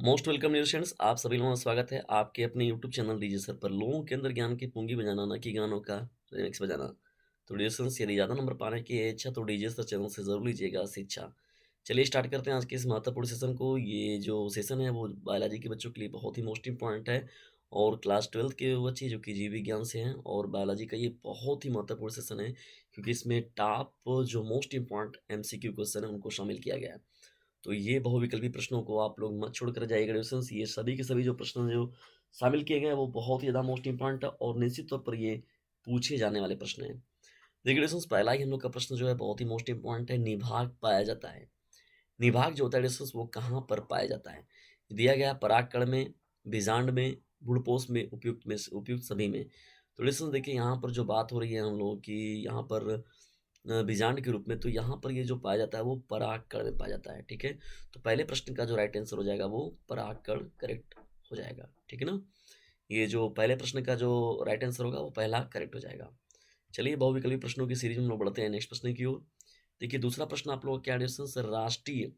Most welcome dear students, आप सभी लोगों का स्वागत है आपके अपने यूट्यूब चैनल डीजे सर पर। लोगों के अंदर ज्ञान की पूंगी बजाना, ना कि गानों का रिमिक्स बजाना। तो डियर स्टूडेंट्स, यदि ज़्यादा नंबर पाने की है इच्छा तो डीजे सर चैनल से जरूर लीजिएगा शिक्षा। चलिए स्टार्ट करते हैं आज के इस महत्वपूर्ण सेशन को। ये जो सेशन है वो बायोलॉजी के बच्चों के लिए बहुत ही मोस्ट इंपॉर्टेंट है, और क्लास 12 के बच्चे जो कि जीव विज्ञान से हैं, और बायोलॉजी का ये बहुत ही महत्वपूर्ण सेशन है क्योंकि इसमें टॉप जो मोस्ट इंपॉर्टेंट एमसीक्यू क्वेश्चन है उनको शामिल किया गया है। तो ये बहुविकल्पी प्रश्नों को आप लोग मत छोड़कर जाइएगा डिविजन्स। ये सभी के सभी जो प्रश्न जो शामिल किए गए हैं वो बहुत ही ज़्यादा मोस्ट इंपॉर्टेंट है, और निश्चित तौर पर ये पूछे जाने वाले प्रश्न हैं। देखिए डिविजन्स, पहला ही हम लोग का प्रश्न जो है बहुत ही मोस्ट इंपॉर्टेंट है। निभाग पाया जाता है। निभाग जो होता है डिविजन्स वो कहाँ पर पाया जाता है? दिया गया है परागकण में, बीजांड में, भ्रूणपोष में, उपयुक्त सभी में। तो डिविजन्स देखिए, यहाँ पर जो बात हो रही है हम लोगों की, यहाँ पर बीजांड के रूप में, तो यहाँ पर ये जो पाया जाता है वो परागकण में पाया जाता है। ठीक है, तो पहले प्रश्न का जो राइट आंसर हो जाएगा वो परागकण करेक्ट हो जाएगा। ठीक है ना, ये जो पहले प्रश्न का जो राइट आंसर होगा वो पहला करेक्ट हो जाएगा। चलिए बहुविकल्पी प्रश्नों की सीरीज में हम लोग बढ़ते हैं नेक्स्ट प्रश्न की ओर। देखिए दूसरा प्रश्न आप लोगों के क्या डिस्टेंस राष्ट्रीय,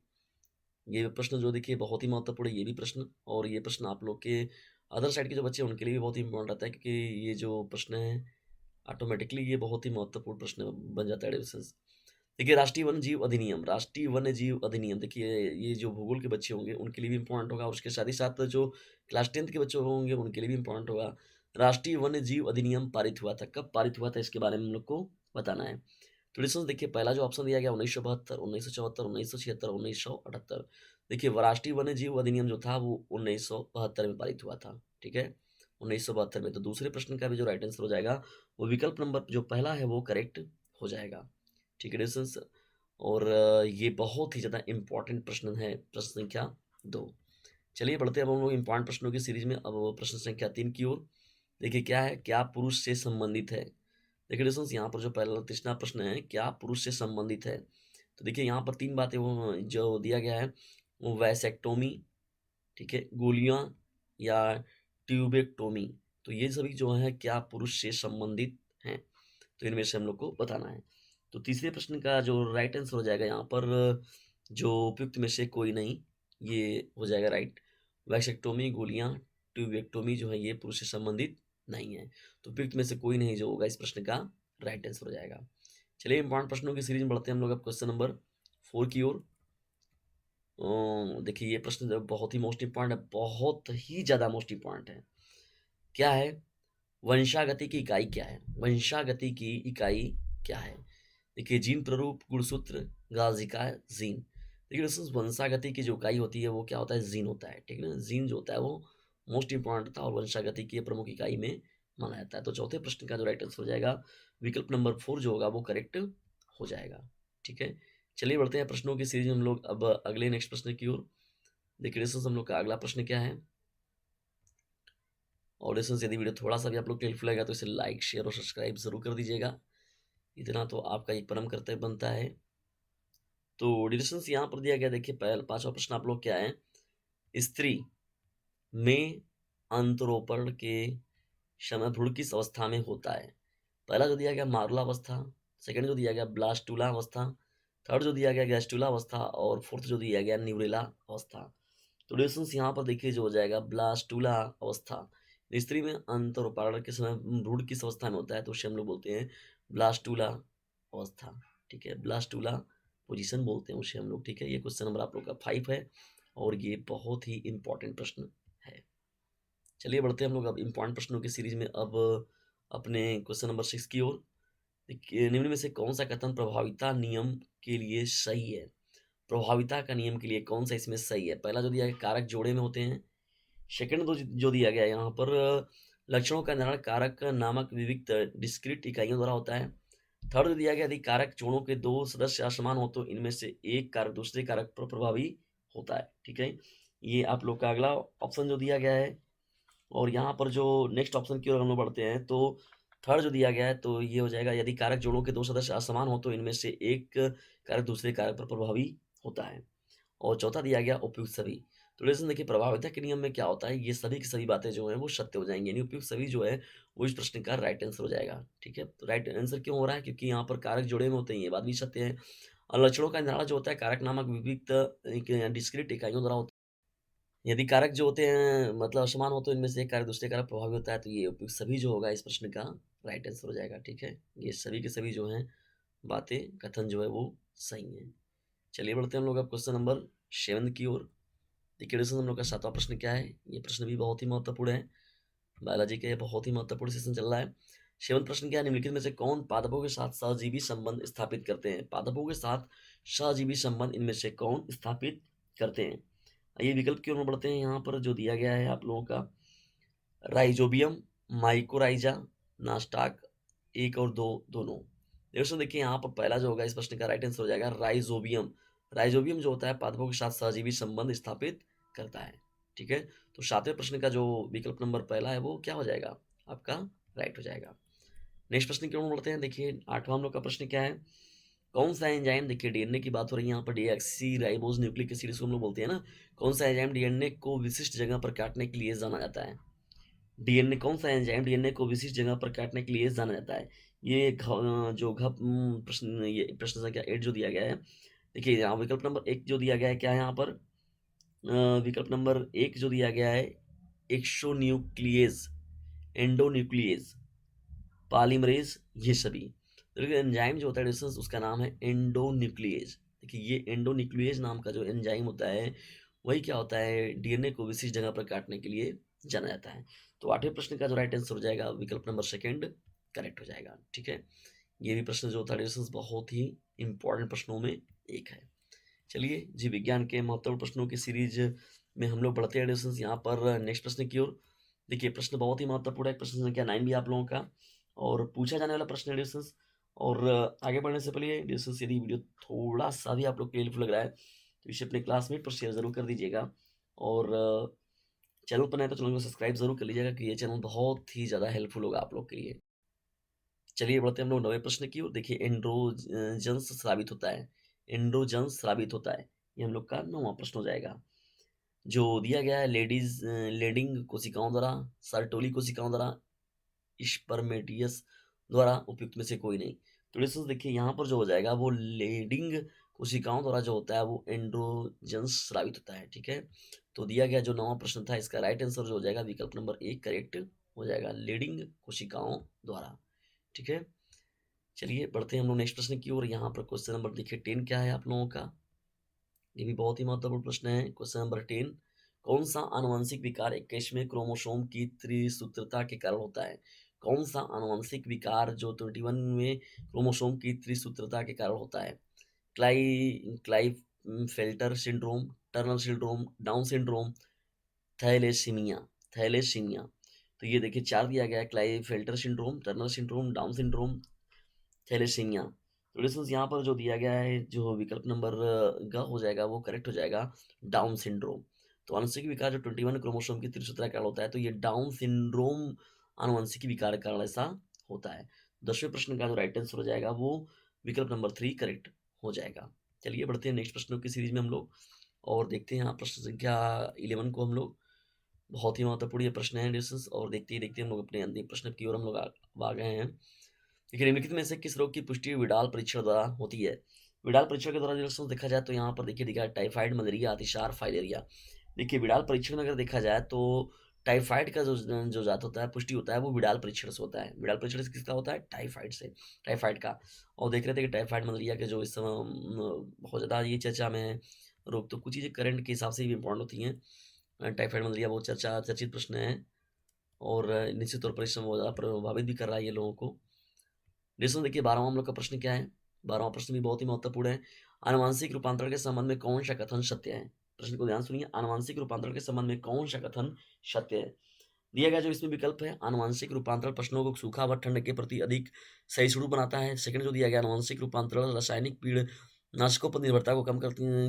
ये प्रश्न जो देखिए बहुत ही महत्वपूर्ण है ये भी प्रश्न, और ये प्रश्न आप लोग के अदर साइड के जो बच्चे हैं उनके लिए भी बहुत ही इंपॉर्टेंट रहता है, क्योंकि ये जो प्रश्न है ऑटोमेटिकली ये बहुत ही महत्वपूर्ण प्रश्न बन जाता है डिविजन्स। देखिए राष्ट्रीय वन्य जीव अधिनियम, देखिए ये जो भूगोल के बच्चे होंगे उनके लिए भी इम्पोर्टेंट होगा, और उसके साथ ही साथ जो क्लास 10th के बच्चे होंगे उनके लिए भी इम्पोर्टेंट होगा। राष्ट्रीय वन्य जीव अधिनियम पारित हुआ था, कब पारित हुआ था इसके बारे में हम लोग को बताना है। तो लिसंस देखिए, पहला जो ऑप्शन दिया गया 1972, 1974, 1976, 1978। देखिए राष्ट्रीय वन्य जीव अधिनियम जो था वो 1972 में पारित हुआ था। ठीक है, 1972 में। तो दूसरे प्रश्न का भी जो राइट आंसर हो जाएगा वो विकल्प नंबर जो पहला है वो करेक्ट हो जाएगा। ठीक है डिस्टेंस, और ये बहुत ही ज़्यादा इम्पोर्टेंट प्रश्न है, प्रश्न संख्या 2। चलिए बढ़ते हैं अब हम लोग इम्पोर्टेंट प्रश्नों की सीरीज में, अब वो प्रश्न संख्या 3 की ओर। देखिए क्या है, क्या पुरुष से संबंधित है। देखिए डिस्टेंस, यहाँ पर जो पहला तीसरा प्रश्न है क्या पुरुष से संबंधित है, तो देखिए यहाँ पर तीन बातें वो जो दिया गया है वो वैसेक्टोमी, ठीक है, गोलियां, या ट्यूबेक्टोमी। तो ये सभी जो है क्या पुरुष से संबंधित हैं, तो इनमें से हम लोग को बताना है। तो तीसरे प्रश्न का जो राइट आंसर हो जाएगा यहाँ पर जो उपयुक्त में से कोई नहीं, ये हो जाएगा राइट। वैसेक्टोमी, गोलियां, ट्यूबेक्टोमी जो है ये पुरुष से संबंधित नहीं है। तो उपयुक्त में से कोई नहीं जो होगा इस प्रश्न का राइट आंसर हो जाएगा। चलिए इंपॉर्टेंट प्रश्नों की सीरीज में बढ़ते हैं हम लोग अब क्वेश्चन नंबर 4 की ओर। देखिए ये प्रश्न जो बहुत ही मोस्ट इंपॉर्टेंट है, बहुत ही ज्यादा मोस्ट इंपॉर्टेंट है। क्या है, वंशागति की इकाई क्या है? वंशागति की इकाई क्या है? देखिए जीन प्ररूप, गुणसूत्र, गाजिका, जीन। देखिए दोस्तों, वंशागति की जो इकाई होती है वो क्या होता है, जीन होता है। ठीक है ना, जीन जो होता है वो मोस्ट इंपॉर्टेंट था और वंशागति की प्रमुख इकाई में माना जाता है। तो चौथे प्रश्न का जो राइट आंसर हो जाएगा विकल्प नंबर 4 जो होगा वो करेक्ट हो जाएगा। ठीक है, चलिए बढ़ते हैं प्रश्नों की सीरीज में हम लोग अब अगले नेक्स्ट प्रश्न की ओर। देखिए दोस्तों, हम लोग का अगला प्रश्न क्या है, और दोस्तों यदि वीडियो थोड़ा सा भी आप लोग को हेल्पफुल लगेगा तो इसे लाइक, शेयर और सब्सक्राइब जरूर कर दीजिएगा, इतना तो आपका एक परम कर्तव्य बनता है। तो डिस्टेंस यहाँ पर दिया गया, देखिए पहला पांचवा प्रश्न आप लोग क्या है, स्त्री में अंतरोपण के समय भ्रूण किस अवस्था में होता है? पहला जो दिया गया मारुला अवस्था, सेकंड जो दिया गया ब्लास्टुला अवस्था, थर्ड जो दिया गया गैस्टुला अवस्था, और फोर्थ जो दिया गया न्यूरेला अवस्था। तो डिस्टेंस यहाँ पर देखिए जो हो जाएगा ब्लास्टुला अवस्था। स्त्री में अंतरोपण के समय भ्रूण किस अवस्था में होता है, तो उसे हम लोग बोलते हैं ब्लास्टुला अवस्था। ठीक है, ब्लास्टुला पोजीशन बोलते हैं उसे हम लोग। ठीक है, ये क्वेश्चन नंबर आप लोग का 5 है, और ये बहुत ही इंपॉर्टेंट प्रश्न है। चलिए बढ़ते हैं हम लोग अब इंपॉर्टेंट प्रश्नों की सीरीज में अब अपने क्वेश्चन नंबर 6 की ओर। देखिए, निम्न में से कौन सा कथन प्रभाविता नियम के लिए सही है? प्रभाविता का नियम के लिए कौन सा इसमें सही है? पहला जो दिया है कारक जोड़े में होते हैं, सेकंड जो दिया गया है यहाँ पर लक्षणों का निर्धारण कारक नामक विविक्त डिस्क्रीट इकाइयों द्वारा होता है। थर्ड जो दिया गया, यदि कारक जोड़ों के दो सदस्य असमान हो तो इनमें से एक कारक दूसरे कारक पर प्रभावी होता है। ठीक है, ये आप लोग का अगला ऑप्शन जो दिया गया है। और यहाँ पर जो नेक्स्ट ऑप्शन की ओर हम लोग बढ़ते हैं, तो थर्ड जो दिया गया है तो ये हो जाएगा, यदि कारक जोड़ों के दो सदस्य असमान हो तो इनमें से एक कारक दूसरे कारक पर प्रभावी होता है। और चौथा दिया गया उपयुक्त सभी। तो लेकिन देखिए प्रभाविता के नियम में क्या होता है, ये सभी की सभी बातें जो हैं वो सत्य हो जाएंगी, यानी उपयुक्त सभी जो है वो इस प्रश्न का राइट आंसर हो जाएगा। ठीक है, तो राइट आंसर क्यों हो रहा है, क्योंकि यहाँ पर कारक जुड़े में होते हैं, ये बात भी सत्य है। और लक्षणों का निर्धारण जो होता है कारक नामक विविक्त डिस्क्रीट इकाइयों द्वारा होता है, यदि कारक जो होते हैं मतलब असमान हो तो इनमें से एक कारक दूसरे कारक प्रभावी होता है, तो ये उपयुक्त सभी जो होगा इस प्रश्न का राइट आंसर हो जाएगा, ठीक है? ये सभी के सभी जो हैं बातें, कथन जो है वो सही हैं। चलिए बढ़ते हैं हम लोग अब क्वेश्चन नंबर 7 की ओर। देखिए दोस्तों हम लोग का 7वां प्रश्न क्या है? ये प्रश्न भी बहुत ही महत्वपूर्ण है। बायोलॉजी का ये बहुत ही महत्वपूर्ण सेशन चल रहा है। 7वां प्रश्न क्या है? निम्नलिखित में से कौन पादपों के साथ सहजीवी संबंध स्थापित करते हैं? पादपों के साथ सहजीवी संबंध इनमें से कौन स्थापित करते हैं? आइए विकल्प की ओर बढ़ते हैं। यहाँ पर जो दिया गया है आप लोगों का राइजोबियम, माइकोराइजा, नास्टाक 1 और 2 दोनों। दोस्तों देखिए यहाँ पर पहला जो होगा इस प्रश्न का राइट आंसर हो जाएगा राइजोबियम। राइजोबियम जो होता है पादपों के साथ सहजीवी संबंध स्थापित करता है, ठीक है? तो 7वें प्रश्न का जो विकल्प नंबर पहला है वो क्या हो जाएगा? आपका राइट हो जाएगा। नेक्स्ट प्रश्न की ओर बढ़ते हैं। देखिए 8वां हम लोग का प्रश्न क्या है? कौन सा एंजाइम, देखिए डीएनए की बात हो रही है यहाँ पर, डीऑक्सी राइबोज न्यूक्लिक एसिड इसको हम लोग बोलते हैं ना। कौन सा एंजाइम डीएनए को विशिष्ट जगह पर काटने के लिए जाना जाता है? डीएनए कौन सा एंजाइम डीएनए को विशिष्ट जगह पर काटने के लिए जाना जाता है? ये जो प्रश्न, ये प्रश्न संख्या 8 जो दिया गया है, देखिए यहाँ विकल्प नंबर 1 जो दिया गया है क्या है यहाँ पर? विकल्प नंबर 1 जो दिया गया है एक्सोन्यूक्लियेज, एंडोन्यूक्लियेज, पॉलीमरेज, ये सभी। तो देखिए एंजाइम जो होता है डिस्टेंस उसका नाम है एंडोन्यूक्लियेज। देखिए ये एंडोन्यूक्लियेज नाम का जो एंजाइम होता है वही क्या होता है डीएनए को विशिष्ट जगह पर काटने के लिए जाना जाता है। तो 8वें प्रश्न का जो राइट आंसर हो जाएगा विकल्प नंबर 2 करेक्ट हो जाएगा, ठीक है? ये भी प्रश्न जो होता है डिस्टेंस बहुत ही इंपॉर्टेंट प्रश्नों में एक है। चलिए जीव विज्ञान के महत्वपूर्ण प्रश्नों की सीरीज में हम लोग बढ़ते हैं डिस्टेंस यहाँ पर नेक्स्ट प्रश्न की ओर। देखिए प्रश्न बहुत ही महत्वपूर्ण है, प्रश्न संख्या 9 भी आप लोगों का और पूछा जाने वाला प्रश्न है डिस्टेंस। और आगे बढ़ने से पहले डिस्टेंस यदि वीडियो थोड़ा सा भी आप लोग को हेल्पफुल लग रहा है तो इसे अपने क्लासमेट पर शेयर जरूर कर दीजिएगा। और चैनल पर नए तो चैनल को सब्सक्राइब जरूर कर लीजिएगा कि ये चैनल बहुत ही ज़्यादा हेल्पफुल होगा आप लोग के लिए। चलिए बढ़ते हैं हम लोग 9वें प्रश्न की ओर। देखिए एंड्रोजन्स स्रावित होता है, एंड्रोजन्स स्रावित होता है, ये हम लोग का 9वां प्रश्न हो जाएगा। जो दिया गया है लेडिंग कोशिकाओं द्वारा, सर्टोली कोशिकाओं द्वारा, स्पर्मेटियस द्वारा उपयुक्त में से कोई नहीं। तो लिसंस देखिए यहाँ पर जो हो जाएगा वो लेडिंग कोशिकाओं द्वारा जो होता है वो एंड्रोजन्स स्रावित होता है, ठीक है? तो दिया गया जो 9वां प्रश्न था इसका राइट आंसर जो हो जाएगा विकल्प नंबर 1 करेक्ट हो जाएगा, लेडिंग कोशिकाओं द्वारा, ठीक है? चलिए बढ़ते हैं हम लोग नेक्स्ट प्रश्न की ओर। यहाँ पर क्वेश्चन नंबर देखिए 10 क्या है आप लोगों का? ये भी बहुत ही महत्वपूर्ण प्रश्न है। क्वेश्चन नंबर 10, कौन सा आनुवंशिक विकार 21वें क्रोमोसोम की त्रिसूत्रता के कारण होता है? कौन सा आनुवंशिक विकार जो 21वें क्रोमोसोम की त्रिसूत्रता के कारण होता है? Klinefelter syndrome, Turner syndrome, Down syndrome, thalassemia, thalassemia. तो ये देखिए 4 दिया गया है, Klinefelter syndrome, Turner syndrome, Down syndrome, thalassemia. तो लिसंस यहाँ पर जो दिया गया है जो विकल्प नंबर ग हो जाएगा वो करेक्ट हो जाएगा, डाउन सिंड्रोम। तो आनुवंशिक विकार जो 21 क्रोमोसोम की त्रिसूत्रा के कारण होता है तो ये डाउन सिंड्रोम आनुवंशिक विकार के कारण ऐसा होता है। 10वें प्रश्न का जो राइट आंसर हो जाएगा वो विकल्प नंबर 3 करेक्ट हो जाएगा। चलिए बढ़ते हैं नेक्स्ट प्रश्नों की सीरीज में हम लोग और देखते हैं यहाँ प्रश्न संख्या 11 को हम लोग। बहुत ही महत्वपूर्ण ये प्रश्न है डिस्टेंस और देखते ही देखते हम लोग अपने अंतिम प्रश्न की ओर हम लोग आ गए हैं। देखिए निम्नलिखित में से किस रोग की पुष्टि विडाल परीक्षण द्वारा होती है? विडाल परीक्षण के द्वारा जो देखा जाए तो यहाँ पर देखिए दिखा है टाइफाइड, मलेरिया, अतिसार, फाइलेरिया। देखिए विडाल परीक्षण में अगर देखा जाए तो टाइफाइड का जो जात होता है पुष्टि होता है वो विडाल परीक्षण से होता है। विडाल परीक्षण से किसका होता है? टाइफाइड से, टाइफाइड का। और देख रहे थे कि टाइफाइड मलेरिया के जो इस समय बहुत ज़्यादा ये चर्चा में है रोग, तो कुछ चीज़ें करंट के हिसाब से भी इंपॉर्टेंट होती हैं। टाइफाइड मलेरिया बहुत चर्चित प्रश्न है और निश्चित तौर पर इस समय बहुत ज़्यादा प्रभावित भी कर रहा है ये लोगों को। लिसन देखिए 12वां हम लोग का प्रश्न क्या है? 12वां प्रश्न भी बहुत ही महत्वपूर्ण है। आनुवांशिक रूपांतरण के संबंध में कौन सा कथन सत्य है? प्रश्न को ध्यान सुनिए, आनुवांशिक रूपांतरण के संबंध में कौन सा कथन सत्य है? दिया गया जो इसमें विकल्प है, आनुवांशिक रूपांतरण पशुओं को सूखा व ठंड के प्रति अधिक सहिष्णु बनाता है। सेकंड जो दिया गया, आनुवांशिक रूपांतरण रासायनिक कीटनाशकों पर निर्भरता को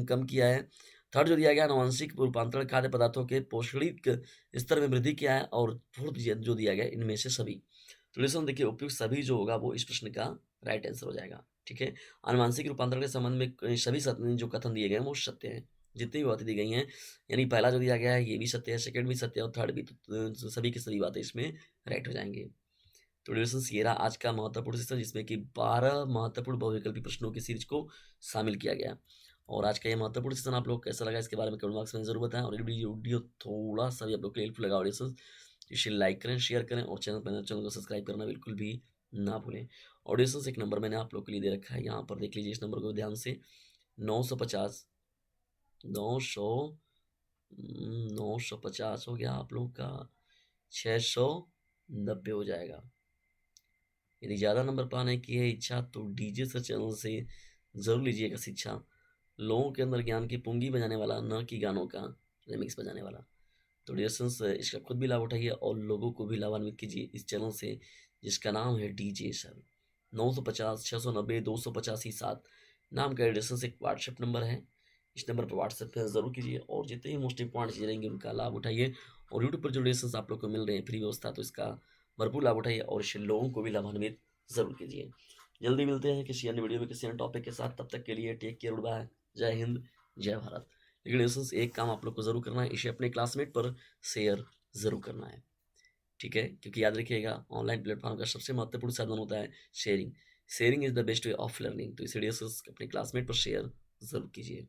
कम किया है। थर्ड जो दिया गया, आनुवांशिक रूपांतरण खाद्य पदार्थों के पौष्टिक स्तर में वृद्धि किया है। और फोर्थ जो दिया गया, इनमें से सभी। तो लिसन देखिए उपयुक्त सभी जो होगा वो इस प्रश्न का राइट आंसर हो जाएगा, ठीक है? आनुवांशिक रूपांतरण के संबंध में सभी जो कथन दिए गए हैं वो सत्य हैं, जितनी भी बातें दी गई हैं। यानी पहला जो दिया गया है ये भी सत्य है, सेकंड भी सत्य है और थर्ड भी, तो सभी की सभी बातें इसमें राइट हो जाएंगे। तो डिस्कशन ये रहा आज का महत्वपूर्ण सेशन जिसमें कि 12 महत्वपूर्ण बहुविकल्पी प्रश्नों की सीरीज को शामिल किया गया। और आज का ये महत्वपूर्ण सेशन आप लोग को कैसा लगा इसके बारे में कमेंट बॉक्स में ज़रूर बताएं। और ये वीडियो थोड़ा सा भी आप लोग को हेल्पफुल लगा ऑडियंस, इसे लाइक करें, शेयर करें और चैनल को सब्सक्राइब करना बिल्कुल भी ना भूलें। ऑडियंस एक नंबर मैंने आप लोग के लिए दे रखा है, यहाँ पर देख लीजिए इस नंबर को ध्यान से। 950 900 950 हो गया आप लोग का, 690 हो जाएगा। यदि ज़्यादा नंबर पाने की है इच्छा तो डीजे सर चैनल से ज़रूर लीजिएगा शिक्षा। लोगों के अंदर ज्ञान की पुंगी बजाने वाला, न कि गानों का रिमिक्स बजाने वाला। तो डियर फ्रेंड्स, इसका खुद भी लाभ उठाइए और लोगों को भी लाभान्वित कीजिए इस चैनल से, जिसका नाम है डीजे सर। 950 690 285 नाम का एडिशन एक व्हाट्सएप नंबर है। इस नंबर पर व्हाट्सएप पर ज़रूर कीजिए और जितने भी मोस्ट इंपॉर्टेंट चीज़ें रहेंगी उनका लाभ उठाइए। और यूट्यूब पर जो लेसन्स आप लोग को मिल रहे हैं फ्री व्यवस्था, तो इसका भरपूर लाभ उठाइए और इससे लोगों को भी लाभान्वित ज़रूर कीजिए। जल्दी मिलते हैं किसी अन्य वीडियो में किसी अन्य टॉपिक के साथ। तब तक के लिए टेक केयर, बाय, जय हिंद, जय भारत। लेकिन लेसन्स एक काम आप लोग को ज़रूर करना है, इसे अपने क्लासमेट पर शेयर ज़रूर करना है, ठीक है? क्योंकि याद रखिएगा ऑनलाइन प्लेटफॉर्म का सबसे महत्वपूर्ण साधन होता है sharing. Sharing is the best way of learning. तो इसीलिए अपने क्लासमेट पर शेयर ज़रूर कीजिए।